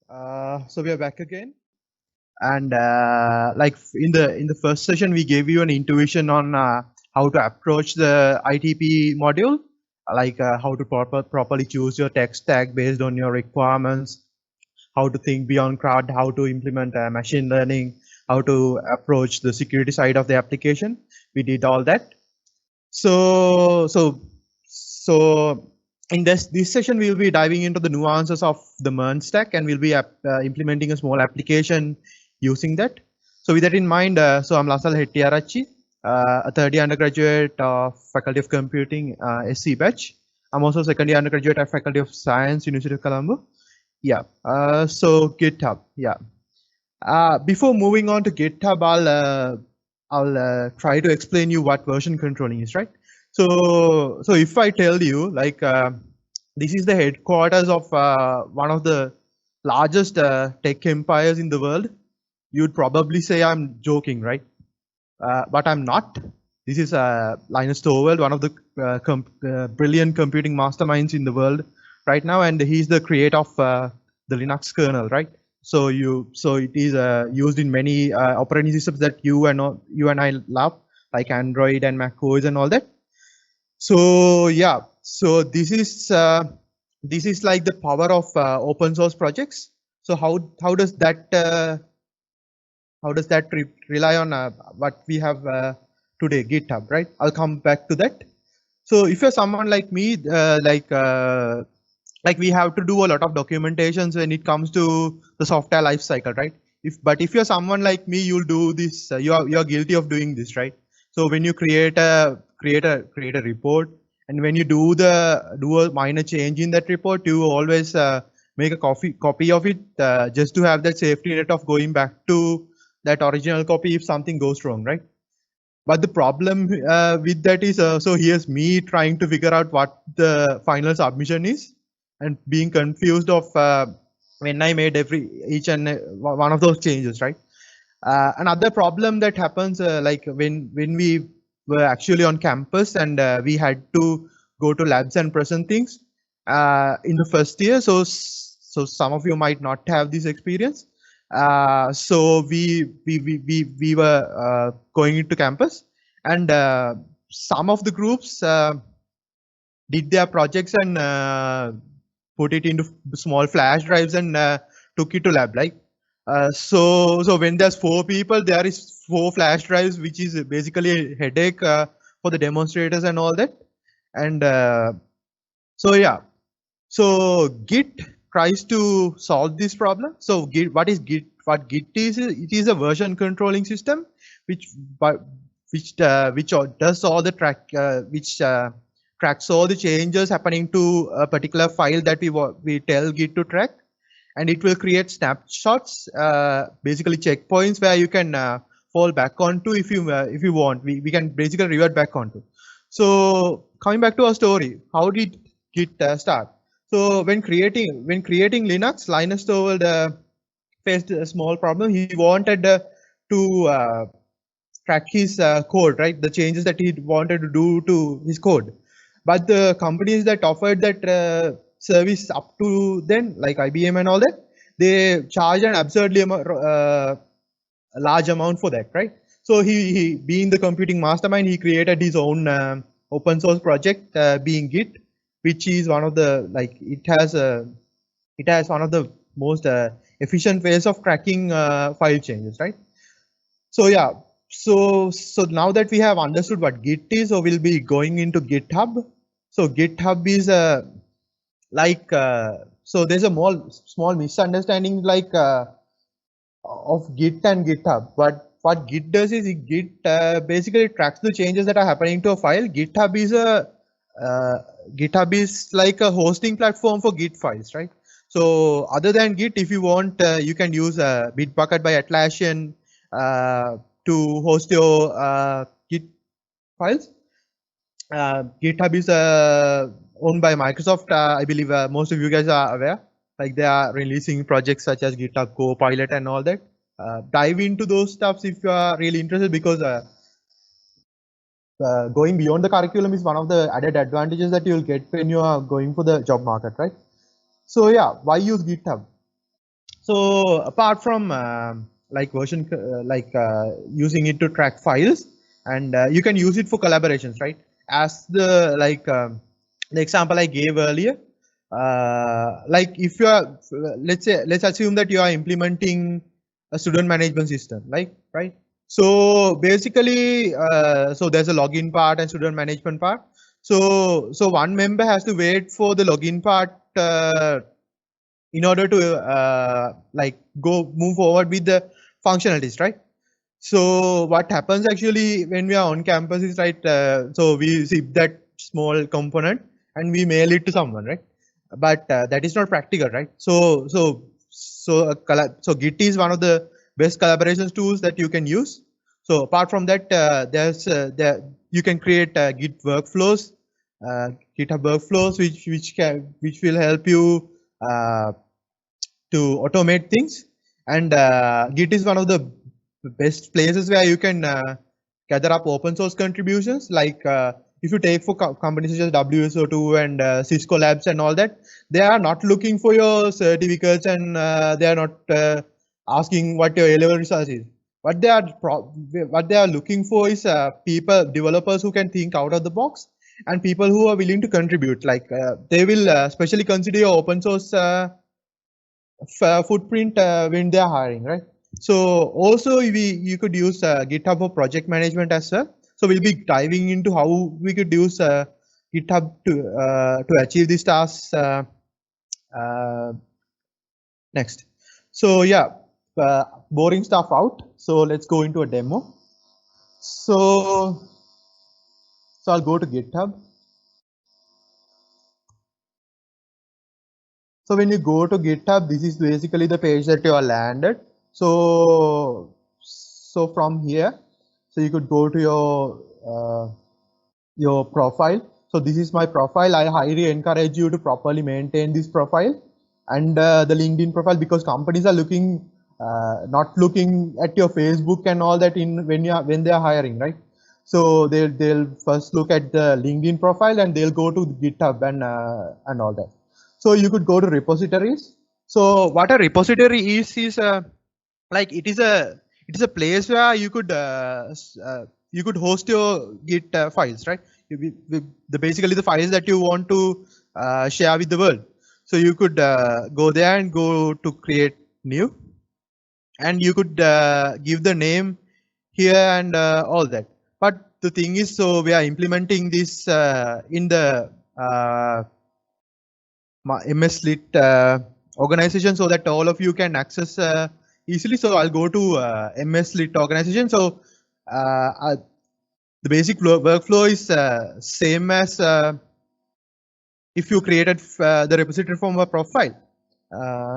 So we are back again, and like in the first session, we gave you an intuition on how to approach the ITP module, like how to properly choose your tech stack based on your requirements, how to think beyond CRUD, how to implement machine learning, how to approach the security side of the application. We did all that. So in this session, we'll be diving into the nuances of the MERN stack, and we'll be implementing a small application using that. So with that in mind, so I'm Lasal Hettiarachchi, a third year undergraduate of Faculty of Computing, SC batch. I'm also second year undergraduate at Faculty of Science, University of Colombo. Yeah. So GitHub. Yeah. Before moving on to GitHub, I'll try to explain you what version controlling is, right? So if I tell you like this is the headquarters of one of the largest tech empires in the world, you'd probably say I'm joking, right? But I'm not. This is Linus Torvald, one of the brilliant computing masterminds in the world right now, and he's the creator of the Linux kernel, right? So it is used in many operating systems that you and I love, like Android and Mac OS and all that. So yeah, so this is like the power of open source projects. So how does that rely on what we have today, GitHub, right? I'll come back to that. So if you're someone like me, like we have to do a lot of documentations when it comes to the software life cycle, right? If you're someone like me, you'll do this. You're guilty of doing this, right? So when you create a report, and when you do a minor change in that report, you always make a copy of it just to have that safety net of going back to that original copy if something goes wrong, right? But the problem with that is, so here's me trying to figure out what the final submission is, and being confused of when I made each and one of those changes, right? Another problem that happens, like when we were actually on campus and we had to go to labs and present things in the first year. So some of you might not have this experience. So we were going into campus, and some of the groups did their projects and put it into small flash drives and took it to lab. Like so when there's 4 people, there is 4 flash drives, which is basically a headache for the demonstrators and all that. And so yeah, so Git tries to solve this problem. So what is Git? What Git is? It is a version controlling system, which does all the tracks all the changes happening to a particular file that we tell Git to track, and it will create snapshots, basically checkpoints where you can fall back onto if you want. We can basically revert back onto. So coming back to our story, how did Git start? So when creating Linux, Linus Torvald faced a small problem. He wanted to track his code, right? The changes that he wanted to do to his code. But the companies that offered that service up to then, like IBM and all that, they charged an absurdly large amount for that, right? So he being the computing mastermind, he created his own open source project, being Git, which is one of the, like, it has one of the most efficient ways of tracking file changes, right? So yeah, so now that we have understood what Git is, so we'll be going into GitHub. So GitHub is so there's a small misunderstanding of Git and GitHub. But what Git does is Git basically tracks the changes that are happening to a file. GitHub is like a hosting platform for Git files, right? So other than Git, if you want, you can use Bitbucket by Atlassian to host your Git files. GitHub is owned by Microsoft. I believe most of you guys are aware. Like, they are releasing projects such as GitHub Copilot and all that. Dive into those stuffs if you are really interested, because going beyond the curriculum is one of the added advantages that you'll get when you are going for the job market, right? So yeah, why use GitHub? So apart from like version using it to track files, and you can use it for collaborations, right? As the example I gave earlier, like if you are, let's assume that you are implementing a student management system, like, right? So basically, so there's a login part and student management part. So one member has to wait for the login part in order to like go move forward with the functionalities, right? So what happens actually when we are on campus is, right, so we zip that small component and we mail it to someone, right? But that is not practical, right? So Git is one of the best collaboration tools that you can use. So apart from that, there you can create Git workflows, GitHub workflows, which will help you uh, to automate things. And Git is one of the best places where you can gather up open source contributions. Like if you take for companies such as WSO2 and Cisco Labs and all that, they are not looking for your certificates, and they are not asking what your A-level results is. What they are looking for is developers who can think out of the box, and people who are willing to contribute. Like they will especially consider your open source footprint when they are hiring, right? So also you could use GitHub for project management as well. So we'll be diving into how we could use GitHub to achieve these tasks uh, next. So yeah, boring stuff out. So let's go into a demo. So I'll go to GitHub. So when you go to GitHub, this is basically the page that you are landed. So from here, so you could go to your profile. So this is my profile. I highly encourage you to properly maintain this profile and the LinkedIn profile, because companies are looking not looking at your Facebook and all that in when they are hiring, right? So they'll first look at the LinkedIn profile and they'll go to GitHub and all that. So you could go to repositories. So what a repository is like it is a place where you could host your Git files, right? Basically the files that you want to share with the world. So you could go there and go to create new, and you could give the name here and all that. But the thing is, so we are implementing this in the SLIIT organization, so that all of you can access easily. So I'll go to SLIIT organization. So the basic workflow is same as if you created the repository from a profile.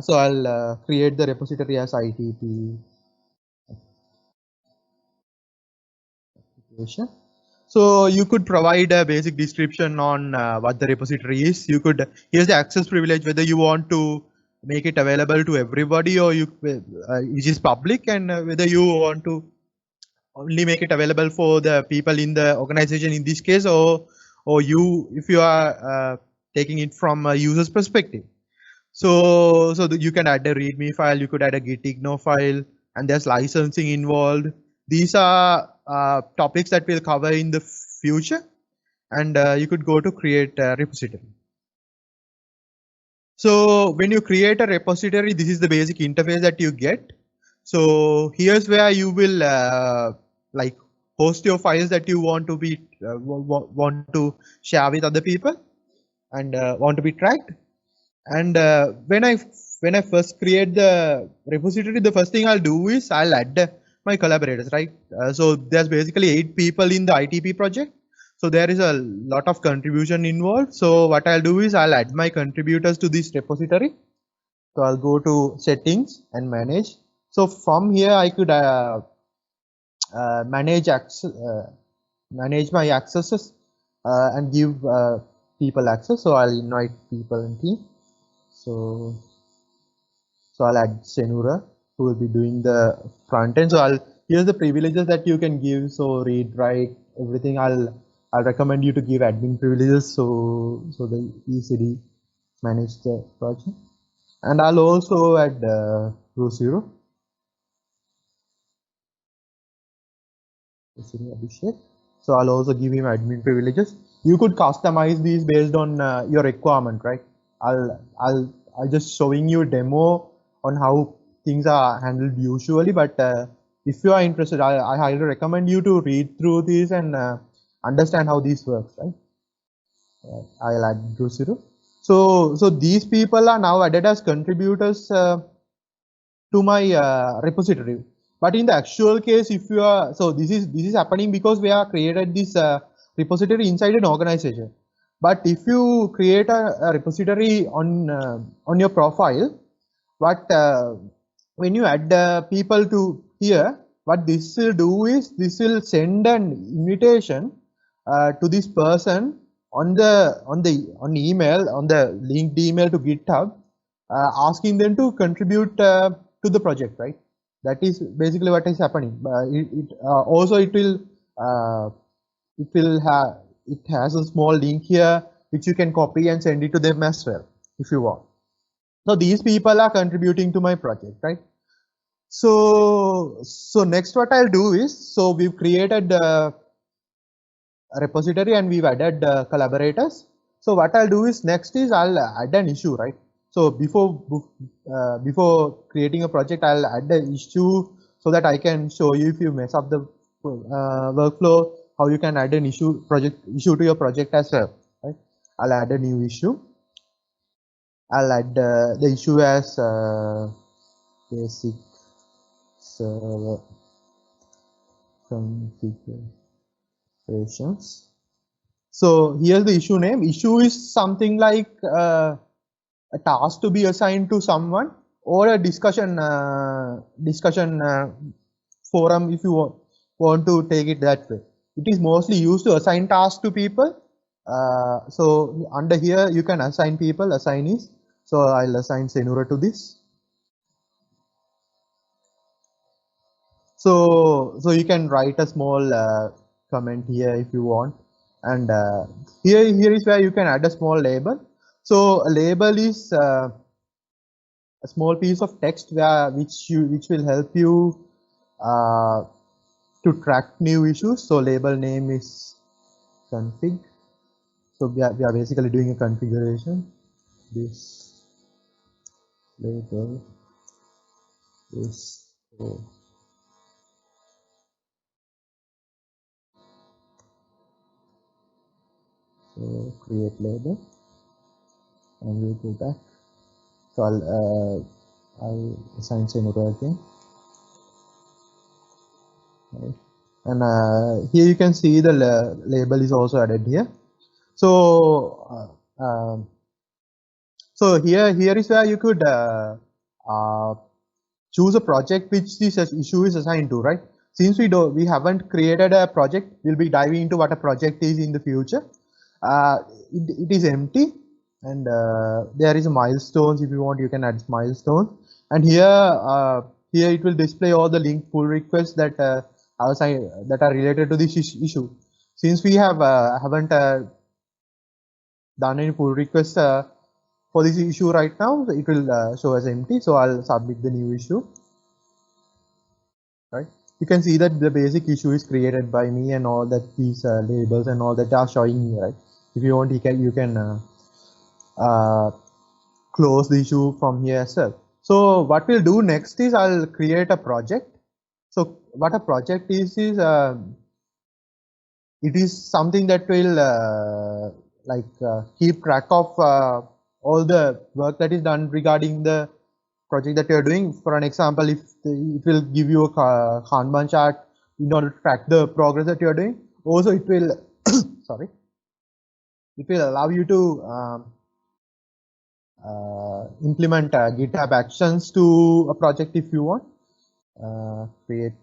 So I'll create the repository as ITP application. So you could provide a basic description on what the repository is. You could, here's the access privilege, whether you want to make it available to everybody, or which is public, and whether you want to only make it available for the people in the organization in this case, or you, if you are taking it from a user's perspective. So that you can add a README file, you could add a Gitignore file, and there's licensing involved. These are topics that we'll cover in the future, and you could go to create a repository. So when you create a repository, this is the basic interface that you get. So here's where you will like host your files that you want to be want to share with other people and want to be tracked. And when I first create the repository, the first thing I'll do is I'll add my collaborators, right? So there's basically 8 people in the ITP project. So there is a lot of contribution involved. So what I'll do is I'll add my contributors to this repository. So I'll go to settings and manage. So from here I could manage my accesses and give people access. So I'll invite people and team. So I'll add Senura, who will be doing the front end. So here's the privileges that you can give. So read, write, everything. I'll recommend you to give admin privileges, so the easily manage the project. And I'll also add Rosiro. Abhishek. So I'll also give him admin privileges. You could customize these based on your requirement, right? I'll just showing you a demo on how things are handled usually, but if you are interested, I highly recommend you to read through these and understand how this works, right? I'll add Drusiro. So these people are now added as contributors to my repository. But in the actual case, if you are, so this is happening because we have created this repository inside an organization. But if you create a repository on your profile, what when you add people to here, what this will do is this will send an invitation to this person on email, on the linked email to GitHub, asking them to contribute to the project, right? That is basically what is happening. Also it has a small link here which you can copy and send it to them as well if you want. So these people are contributing to my project, right? So next what I'll do is, so we've created a repository and we've added collaborators. So what I'll do is next is I'll add an issue, right? So before creating a project, I'll add the issue so that I can show you if you mess up the workflow, how you can add an issue to your project as well, right? I'll add a new issue. I'll add the issue as basic server configurations. So here's the issue name. Issue is something like a task to be assigned to someone, or a discussion forum if you want to take it that way. It is mostly used to assign tasks to people. So under here you can assign people, assignees. So I'll assign Senura to this. So you can write a small comment here if you want, and here is where you can add a small label. So a label is a small piece of text which will help you to track new issues. So label name is config. So we are basically doing a configuration. This label is for so create label, and we'll go back. So I'll assign Senura again. Right. And here you can see the label is also added here. So so here is where you could choose a project which this issue is assigned to, right? Since we haven't created a project, we'll be diving into what a project is in the future. It is empty, and there is a milestones. If you want, you can add milestones, and here it will display all the link pull requests that that are related to this issue. Since we haven't done any pull requests for this issue right now, it will show as empty. So I'll submit the new issue. Right, you can see that the basic issue is created by me, and all that these labels and all that are showing me, right? If you want, you can close the issue from here as well. So what we'll do next is I'll create a project. So what a project is it is something that will keep track of all the work that is done regarding the project that you are doing. For an example, if it will give you a Kanban chart in order to track the progress that you are doing. Also, it will sorry, it will allow you to implement GitHub actions to a project if you want.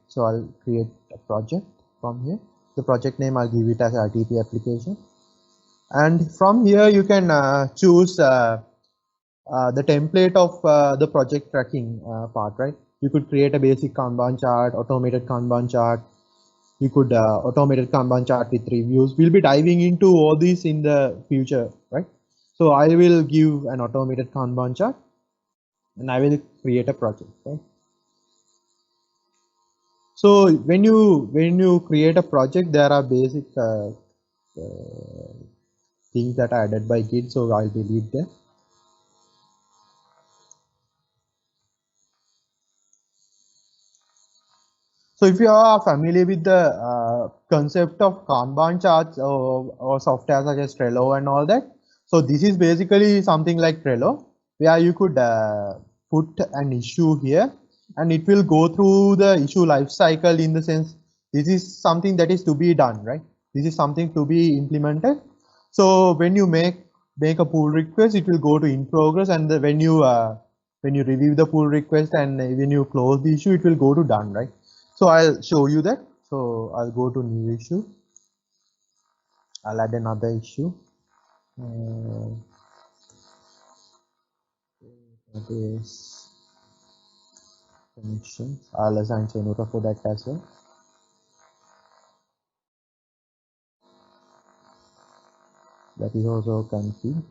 So I'll create a project from here. The project name I'll give it as RTP application, and from here you can choose the template of the project tracking part, right? You could create a basic Kanban chart, automated Kanban chart. You could automated Kanban chart with reviews. We'll be diving into all these in the future, right? So I will give an automated Kanban chart. and I will create a project, right? So when you create a project, there are basic things that are added by Git, so I'll delete them. So if you are familiar with the concept of Kanban charts or software such as Trello and all that, so this is basically something like Trello, where you could put an issue here and it will go through the issue life cycle, in the sense this is something that is to be done, right? This is something to be implemented. So when you make a pull request, it will go to in progress, and when you review the pull request and when you close the issue, it will go to done, right? So I'll show you that. So I'll go to new issue. I'll add another issue. That is connections. I'll assign chain router for that as well. That is also config.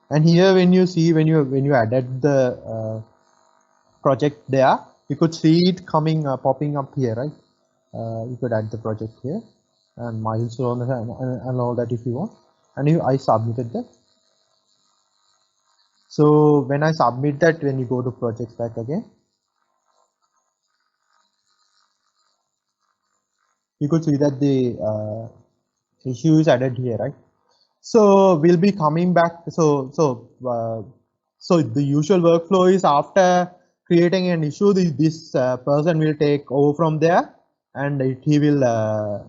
And here, when you see when you added the project there, you could see it coming popping up here, right? You could add the project here and milestone and all that if you want. And I submitted that. So when I submit that, when you go to projects back again, you could see that the issue is added here, right? So we'll be coming back. So the usual workflow is, after creating an issue, this person will take over from there, and he will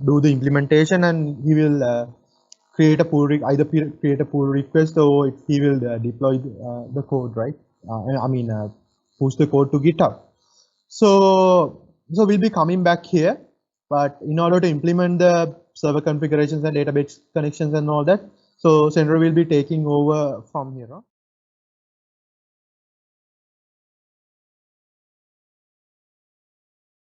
do the implementation, and he will create a either create a pull request, or he will deploy the code, right? I mean, push the code to GitHub. So we'll be coming back here, but in order to implement the server configurations and database connections and all that, so Sendra will be taking over from here on.